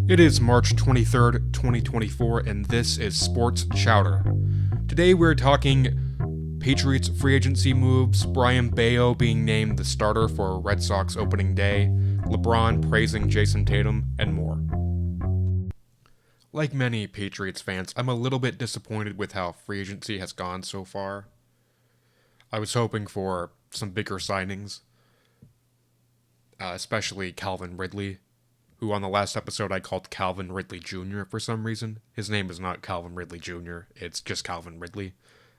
It is March 23rd, 2024, and this is Sports Chowder. Today we're talking Patriots free agency moves, Brian Bayo being named the starter for Red Sox opening day, LeBron praising Jason Tatum, and more. Like many Patriots fans, I'm a little bit disappointed with how free agency has gone so far. I was hoping for some bigger signings, especially Calvin Ridley, who on the last episode I called Calvin Ridley Jr. for some reason. His name is not Calvin Ridley Jr., it's just Calvin Ridley.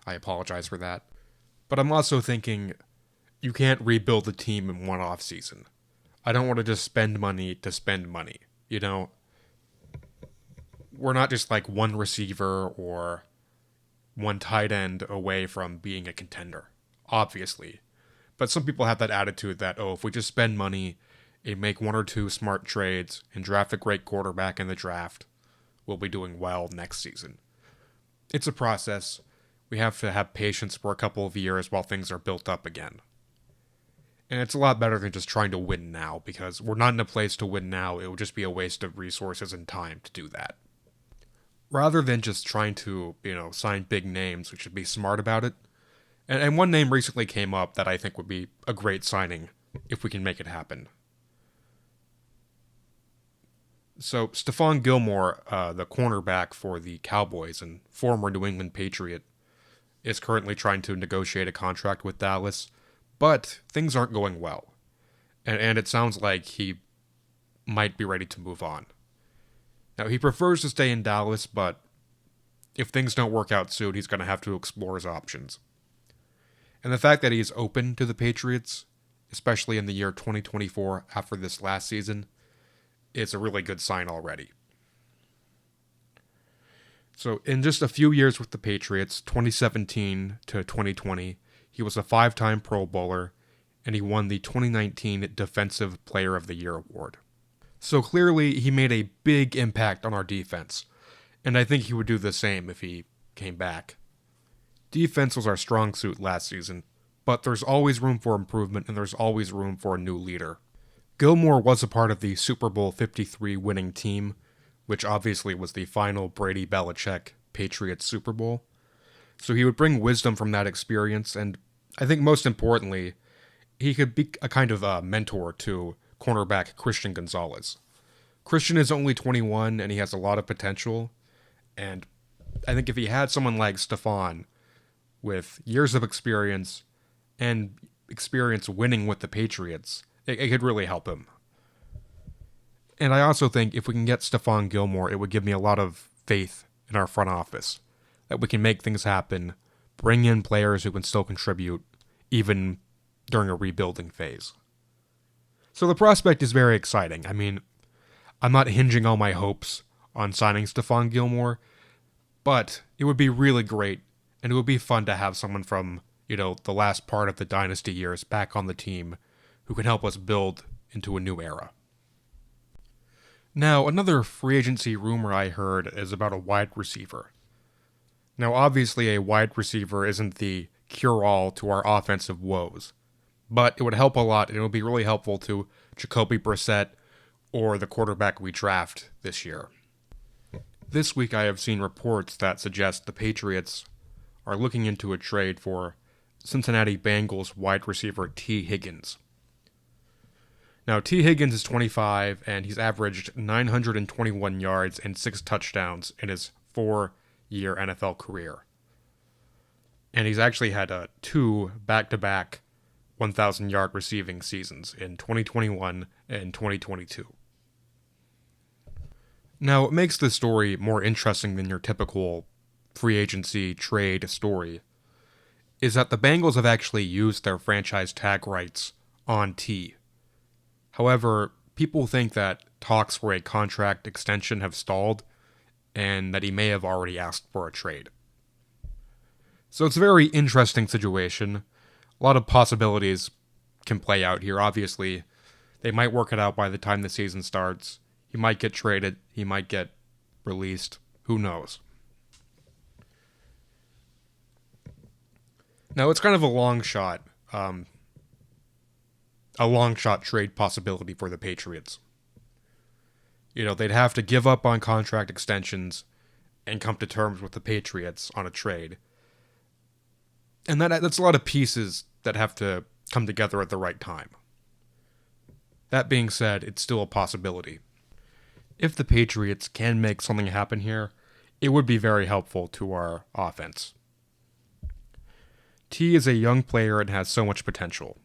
I apologize for that. But I'm also thinking, you can't rebuild the team in one offseason. I don't want to just spend money to spend money, you know? We're not just like one receiver or one tight end away from being a contender, obviously. But some people have that attitude that, oh, if we just spend money and make one or two smart trades and draft a great quarterback in the draft, we'll be doing well next season. It's a process. We have to have patience for a couple of years while things are built up again. And it's a lot better than just trying to win now, because we're not in a place to win now. It would just be a waste of resources and time to do that. Rather than just trying to, sign big names, we should be smart about it. And one name recently came up that I think would be a great signing if we can make it happen. So, Stephon Gilmore, the cornerback for the Cowboys and former New England Patriot, is currently trying to negotiate a contract with Dallas, but things aren't going well. And it sounds like he might be ready to move on. Now, he prefers to stay in Dallas, but if things don't work out soon, he's going to have to explore his options. And the fact that he's open to the Patriots, especially in the year 2024 after this last season, is a really good sign already. So in just a few years with the Patriots, 2017 to 2020, he was a 5-time Pro Bowler, and he won the 2019 Defensive Player of the Year award. So clearly he made a big impact on our defense, and I think he would do the same if he came back. Defense was our strong suit last season, but there's always room for improvement and there's always room for a new leader. Gilmore was a part of the Super Bowl 53 winning team, which obviously was the final Brady-Belichick Patriots Super Bowl. So he would bring wisdom from that experience, and I think most importantly, he could be a kind of a mentor to cornerback Christian Gonzalez. Christian is only 21 and he has a lot of potential, and I think if he had someone like Stephon with years of experience and experience winning with the Patriots, it could really help him. And I also think if we can get Stephon Gilmore, it would give me a lot of faith in our front office, that we can make things happen, bring in players who can still contribute, even during a rebuilding phase. So the prospect is very exciting. I mean, I'm not hinging all my hopes on signing Stephon Gilmore, but it would be really great, and it would be fun to have someone from, the last part of the dynasty years back on the team who can help us build into a new era. Now, another free agency rumor I heard is about a wide receiver. Now, obviously, a wide receiver isn't the cure-all to our offensive woes, but it would help a lot, and it would be really helpful to Jacoby Brissett or the quarterback we draft this year. This week, I have seen reports that suggest the Patriots are looking into a trade for Cincinnati Bengals wide receiver T. Higgins. Now, T. Higgins is 25, and he's averaged 921 yards and 6 touchdowns in his 4-year NFL career. And he's actually had 2 back-to-back 1,000-yard receiving seasons in 2021 and 2022. Now, what makes this story more interesting than your typical free agency trade story is that the Bengals have actually used their franchise tag rights on T. However, people think that talks for a contract extension have stalled and that he may have already asked for a trade. So it's a very interesting situation. A lot of possibilities can play out here. Obviously, they might work it out by the time the season starts. He might get traded. He might get released. Who knows? Now, it's kind of a long shot trade possibility for the Patriots. They'd have to give up on contract extensions and come to terms with the Patriots on a trade. And that's a lot of pieces that have to come together at the right time. That being said, it's still a possibility. If the Patriots can make something happen here, it would be very helpful to our offense. T is a young player and has so much potential.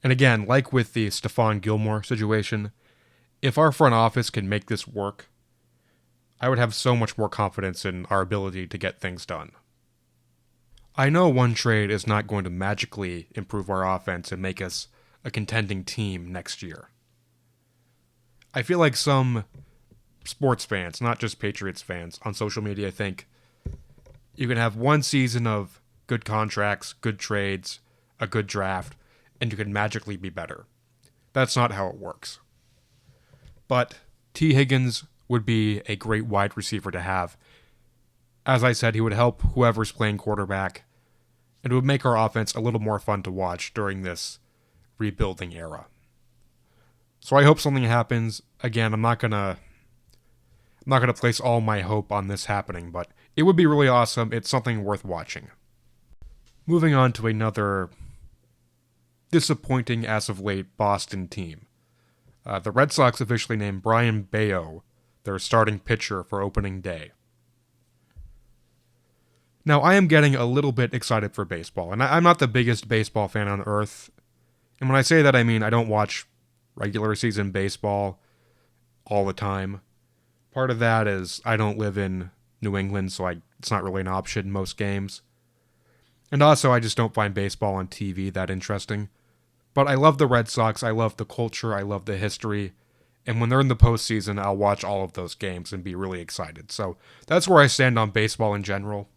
And again, like with the Stephon Gilmore situation, if our front office can make this work, I would have so much more confidence in our ability to get things done. I know one trade is not going to magically improve our offense and make us a contending team next year. I feel like some sports fans, not just Patriots fans, on social media think you can have one season of good contracts, good trades, a good draft, and you can magically be better. That's not how it works. But T. Higgins would be a great wide receiver to have. As I said, he would help whoever's playing quarterback, and it would make our offense a little more fun to watch during this rebuilding era. So I hope something happens. Again, I'm not gonna place all my hope on this happening, but it would be really awesome. It's something worth watching. Moving on to another disappointing as of late Boston team. The Red Sox officially named Brayan Bello their starting pitcher for opening day. Now, I am getting a little bit excited for baseball, and I'm not the biggest baseball fan on earth. And when I say that, I mean I don't watch regular season baseball all the time. Part of that is I don't live in New England, so it's not really an option in most games. And also, I just don't find baseball on TV that interesting. But I love the Red Sox, I love the culture, I love the history, and when they're in the postseason, I'll watch all of those games and be really excited. So that's where I stand on baseball in general.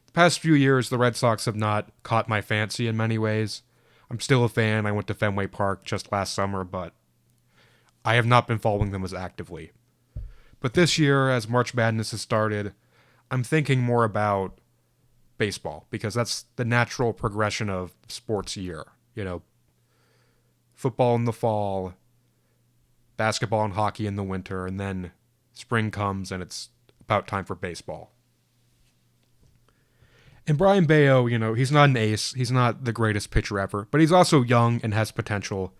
The past few years, the Red Sox have not caught my fancy in many ways. I'm still a fan. I went to Fenway Park just last summer, but I have not been following them as actively. But this year, as March Madness has started, I'm thinking more about baseball, because that's the natural progression of sports year. Football in the fall, basketball and hockey in the winter, and then spring comes and it's about time for baseball. And Brayan Bello, he's not an ace. He's not the greatest pitcher ever, but he's also young and has potential.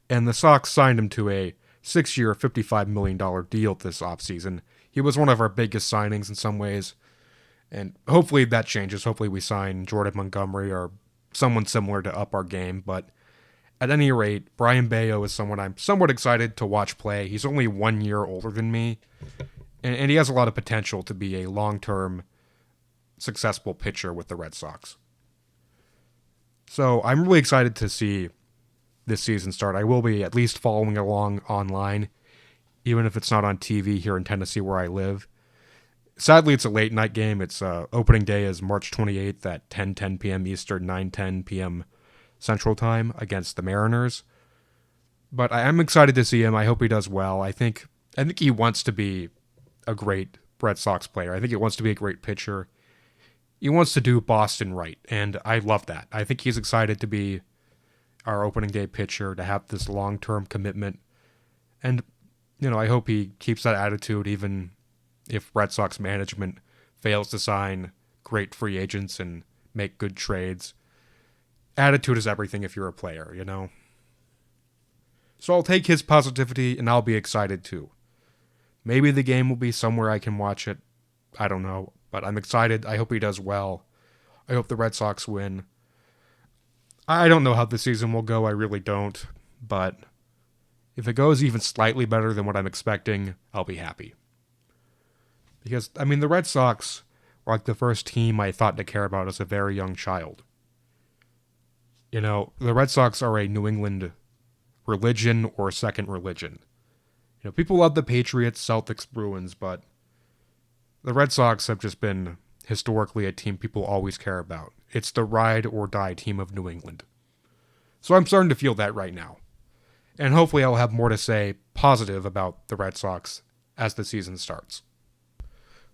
And the Sox signed him to a 6-year, $55 million deal this offseason. He was one of our biggest signings in some ways. And hopefully that changes. Hopefully we sign Jordan Montgomery or someone similar to up our game. But at any rate, Brayan Bello is someone I'm somewhat excited to watch play. He's only 1 year older than me. And he has a lot of potential to be a long-term successful pitcher with the Red Sox. So I'm really excited to see this season start. I will be at least following along online, even if it's not on TV here in Tennessee where I live. Sadly, it's a late night game. It's opening day is March 28th at 10:10 p.m. Eastern, 9:10 p.m. Central Time against the Mariners. But I am excited to see him. I hope he does well. I think he wants to be a great Red Sox player. I think he wants to be a great pitcher. He wants to do Boston right, and I love that. I think he's excited to be our opening day pitcher, to have this long-term commitment. And, I hope he keeps that attitude even if Red Sox management fails to sign great free agents and make good trades. Attitude is everything if you're a player, So I'll take his positivity, and I'll be excited too. Maybe the game will be somewhere I can watch it. I don't know. But I'm excited. I hope he does well. I hope the Red Sox win. I don't know how the season will go. I really don't. But if it goes even slightly better than what I'm expecting, I'll be happy. Because, the Red Sox were like the first team I thought to care about as a very young child. The Red Sox are a New England religion or second religion. People love the Patriots, Celtics, Bruins, but the Red Sox have just been historically a team people always care about. It's the ride or die team of New England. So I'm starting to feel that right now. And hopefully I'll have more to say positive about the Red Sox as the season starts.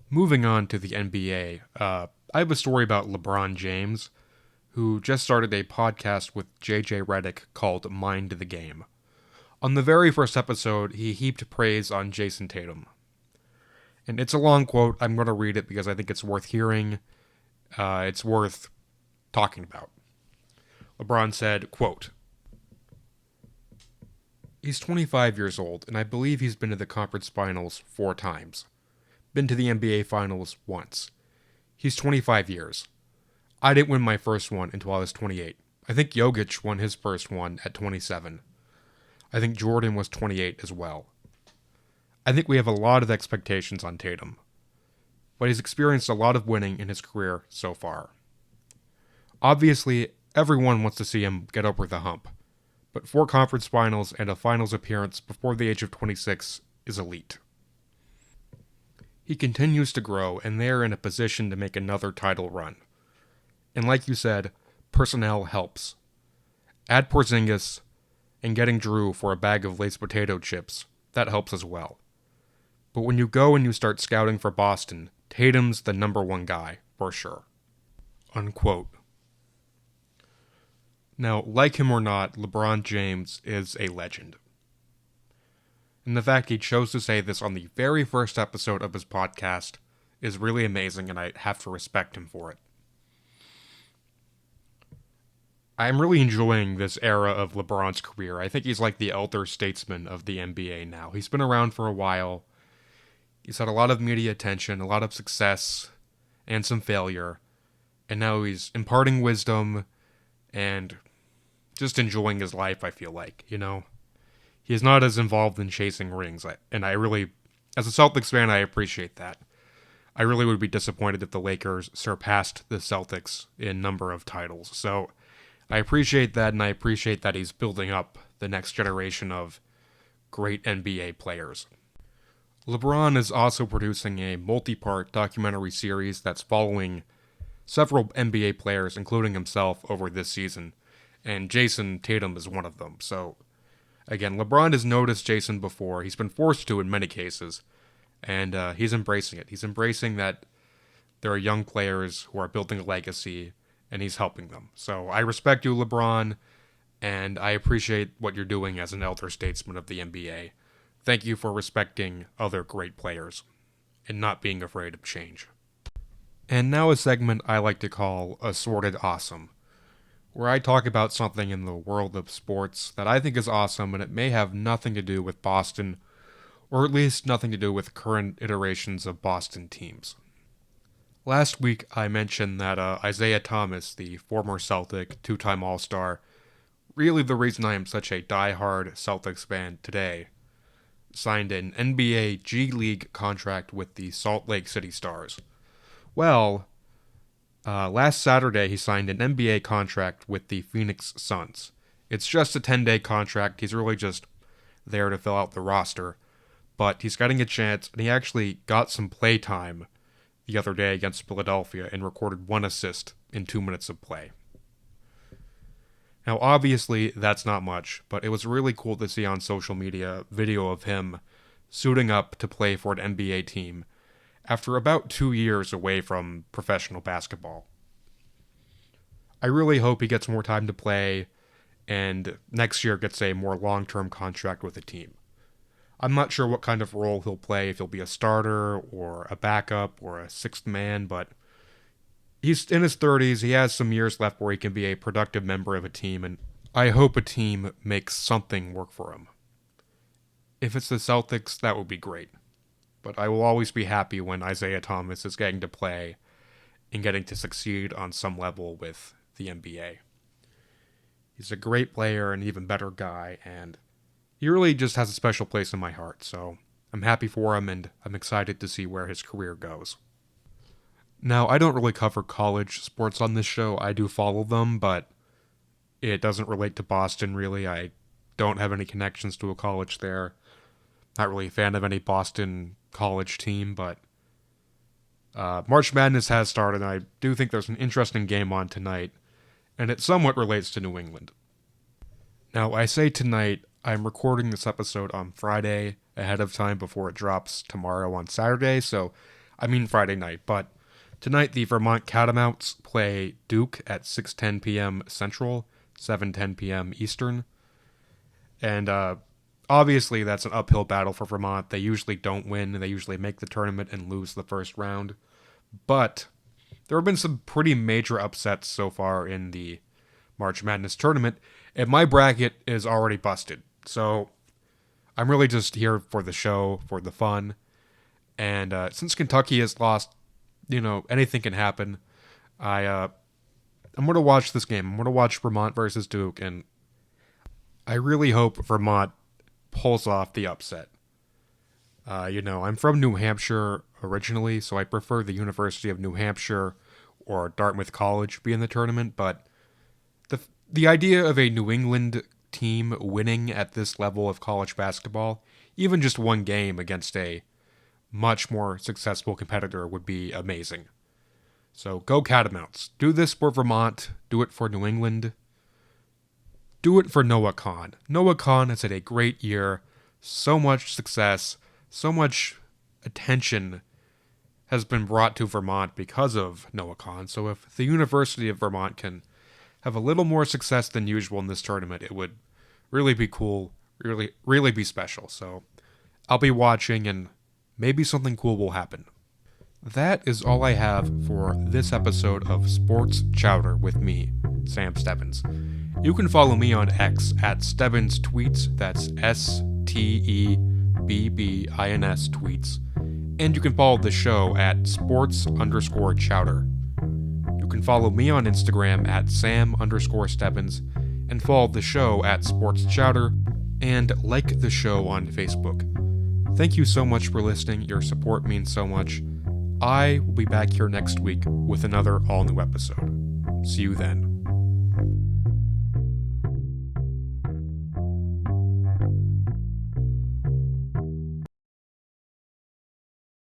Moving on to the NBA, I have a story about LeBron James, who just started a podcast with JJ Redick called Mind the Game. On the very first episode, he heaped praise on Jason Tatum. And it's a long quote. I'm going to read it because I think it's worth hearing. It's worth talking about. LeBron said, quote, "He's 25 years old, and I believe he's been to the conference finals 4 times. Been to the NBA finals once. He's 25 years. I didn't win my first one until I was 28. I think Jokic won his first one at 27. I think Jordan was 28 as well. I think we have a lot of expectations on Tatum, but he's experienced a lot of winning in his career so far. Obviously, everyone wants to see him get over the hump, but 4 conference finals and a finals appearance before the age of 26 is elite. He continues to grow, and they're in a position to make another title run. And like you said, personnel helps. Add Porzingis, and getting Drew for a bag of Lay's potato chips, that helps as well. But when you go and you start scouting for Boston, Tatum's the number 1 guy, for sure." Unquote. Now, like him or not, LeBron James is a legend. And the fact he chose to say this on the very first episode of his podcast is really amazing, and I have to respect him for it. I'm really enjoying this era of LeBron's career. I think he's like the elder statesman of the NBA now. He's been around for a while. He's had a lot of media attention, a lot of success, and some failure. And now he's imparting wisdom and just enjoying his life, I feel like, you know? He's not as involved in chasing rings, and I really, as a Celtics fan, I appreciate that. I really would be disappointed if the Lakers surpassed the Celtics in number of titles. So I appreciate that, and I appreciate that he's building up the next generation of great NBA players. LeBron is also producing a multi-part documentary series that's following several NBA players, including himself, over this season, and Jason Tatum is one of them. So, again, LeBron has noticed Jason before. He's been forced to in many cases, and he's embracing it. He's embracing that there are young players who are building a legacy, and he's helping them. So I respect you, LeBron, and I appreciate what you're doing as an elder statesman of the NBA. Thank you for respecting other great players and not being afraid of change. And now a segment I like to call Assorted Awesome, where I talk about something in the world of sports that I think is awesome, and it may have nothing to do with Boston, or at least nothing to do with current iterations of Boston teams. Last week I mentioned that Isaiah Thomas, the former Celtic, 2-time All-Star, really the reason I am such a die-hard Celtics fan today, signed an NBA G League contract with the Salt Lake City Stars. Well, last Saturday he signed an NBA contract with the Phoenix Suns. It's just a 10-day contract. He's really just there to fill out the roster. But he's getting a chance, and he actually got some play time the other day against Philadelphia and recorded 1 assist in 2 minutes of play. Now, obviously, that's not much, but it was really cool to see on social media a video of him suiting up to play for an NBA team after about 2 years away from professional basketball. I really hope he gets more time to play and next year gets a more long-term contract with a team. I'm not sure what kind of role he'll play, if he'll be a starter or a backup or a 6th man, but he's in his 30s, he has some years left where he can be a productive member of a team, and I hope a team makes something work for him. If it's the Celtics, that would be great. But I will always be happy when Isaiah Thomas is getting to play and getting to succeed on some level with the NBA. He's a great player, an even better guy, and he really just has a special place in my heart, so I'm happy for him, and I'm excited to see where his career goes. Now, I don't really cover college sports on this show. I do follow them, but it doesn't relate to Boston, really. I don't have any connections to a college there. Not really a fan of any Boston college team, but March Madness has started, and I do think there's an interesting game on tonight, and it somewhat relates to New England. Now, I say tonight, I'm recording this episode on Friday ahead of time before it drops tomorrow on Saturday, so I mean Friday night, but tonight, the Vermont Catamounts play Duke at 6:10 p.m. Central, 7:10 p.m. Eastern. And Obviously, that's an uphill battle for Vermont. They usually don't win. They usually make the tournament and lose the first round. But there have been some pretty major upsets so far in the March Madness tournament, and my bracket is already busted. So I'm really just here for the show, for the fun. And since Kentucky has lost, anything can happen. I'm going to watch this game. I'm going to watch Vermont versus Duke, and I really hope Vermont pulls off the upset. I'm from New Hampshire originally, so I prefer the University of New Hampshire or Dartmouth College be in the tournament, but the idea of a New England team winning at this level of college basketball, even just one game against a much more successful competitor, would be amazing. So go Catamounts. Do this for Vermont. Do it for New England. Do it for Noah Kahn. Noah Kahn has had a great year. So much success, so much attention has been brought to Vermont because of Noah Kahn. So if the University of Vermont can have a little more success than usual in this tournament, it would really be cool, really be special. So I'll be watching, and maybe something cool will happen. That is all I have for this episode of Sports Chowder with me, Sam Stebbins. You can follow me on X at Stebbins Tweets, that's STEBBINS Tweets, and you can follow the show at sports_chowder. You can follow me on Instagram at Sam_Stebbins, and follow the show at Sports Chowder, and like the show on Facebook. Thank you so much for listening. Your support means so much. I will be back here next week with another all-new episode. See you then.